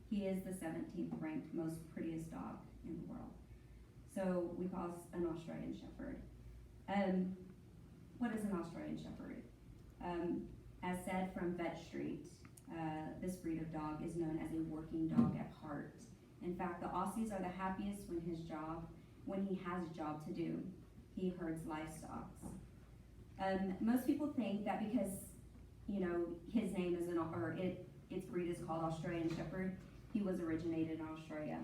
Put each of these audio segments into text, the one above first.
He is the 17th ranked most prettiest dog in the world. So we call us an Australian Shepherd. What is an Australian Shepherd? As said from Vet Street, this breed of dog is known as a working dog at heart. In fact, the Aussies are the happiest when he has a job to do. He herds livestock. Most people think that because, his name is its breed is called Australian Shepherd, he was originated in Australia.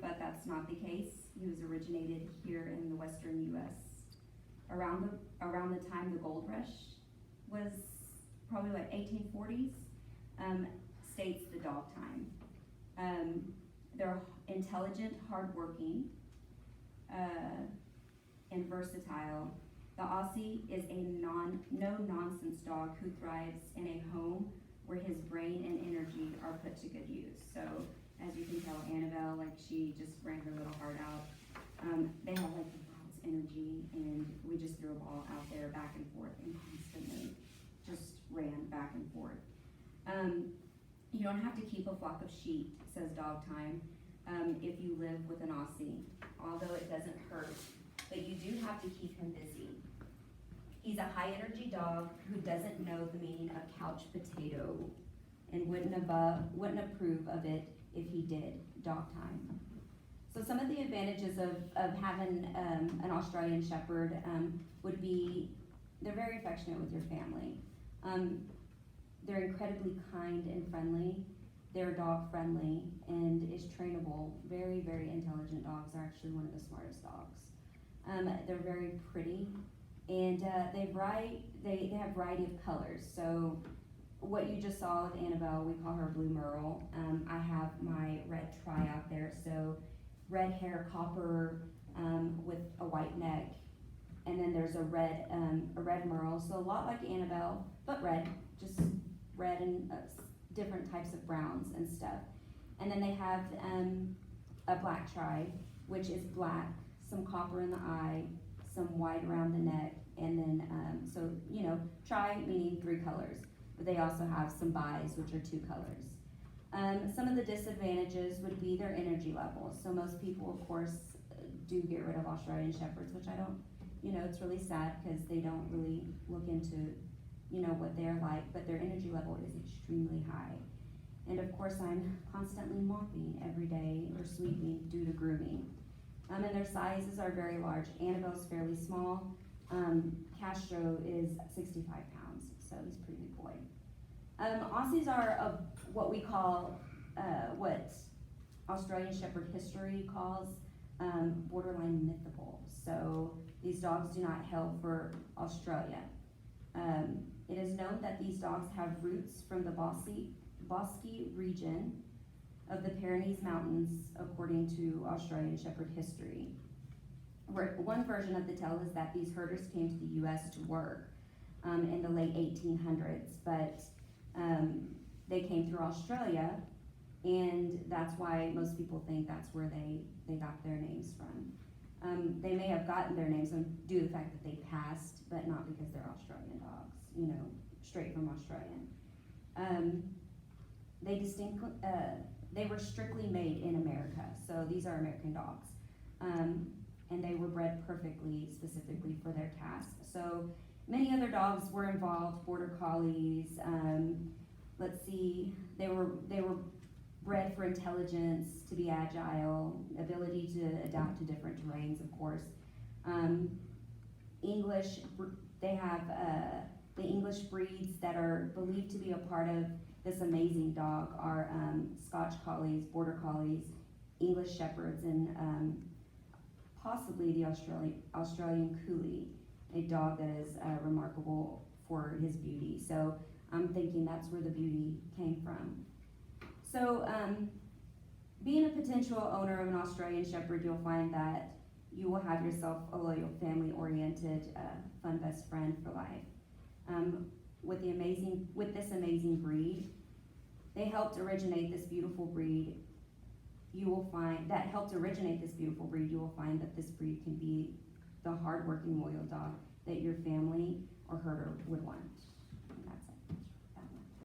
But that's not the case. He was originated here in the western U.S. Around the time the gold rush was probably 1840s, states the dog time. They're intelligent, hardworking, and versatile. The Aussie is a no-nonsense dog who thrives in a home where his brain and energy are put to good use. So, as you can tell, Annabelle, she just ran her little heart out. They have the wildest energy, and we just threw a ball out there back and forth and constantly just ran back and forth. You don't have to keep a flock of sheep, says Dog Time, if you live with an Aussie, although it doesn't hurt, but you do have to keep him busy. He's a high energy dog who doesn't know the meaning of couch potato and wouldn't approve of it if he did. Dog Time. So some of the advantages of having an Australian Shepherd would be they're very affectionate with your family. They're incredibly kind and friendly. They're dog friendly and is trainable. Very, very intelligent dogs are actually one of the smartest dogs. They're very pretty, and they have variety of colors. So what you just saw with Annabelle, we call her Blue Merle. I have my red Tri out there, so red hair, copper with a white neck, and then there's a red Merle, so a lot like Annabelle, but red, just red and different types of browns and stuff. And then they have a black Tri, which is black, some copper in the eye, some white around the neck, and then Tri meaning 3 colors, but they also have some Bis, which are 2 colors. Some of the disadvantages would be their energy levels. So most people, of course, do get rid of Australian Shepherds, which I don't, it's really sad because they don't really look into, what they're like, but their energy level is extremely high. And of course, I'm constantly mopping every day or sweeping due to grooming. And their sizes are very large. Annabelle's fairly small. Castro is 65 pounds, so he's a pretty big boy. Aussies are what we call, what Australian Shepherd history calls borderline mythical. So these dogs do not hail for Australia. It is known that these dogs have roots from the bosky region of the Pyrenees Mountains, according to Australian Shepherd history. One version of the tale is that these herders came to the U.S. to work in the late 1800s, but they came through Australia, and that's why most people think that's where they got their names from. They may have gotten their names due to the fact that they passed, but not because they're Australian dogs, straight from Australian. They were strictly made in America, so these are American dogs. And they were bred perfectly, specifically for their task. So many other dogs were involved, border collies, they were bred for intelligence, to be agile, ability to adapt to different terrains, of course. They have the English breeds that are believed to be a part of this amazing dog are Scotch Collies, Border Collies, English Shepherds, and possibly the Australian Coolie, a dog that is remarkable for his beauty. So I'm thinking that's where the beauty came from. So being a potential owner of an Australian Shepherd, you'll find that you will have yourself a loyal, family-oriented, fun best friend for life. With this amazing breed, they helped originate this beautiful breed. You will find that this breed can be the hardworking, loyal dog that your family or herder would want.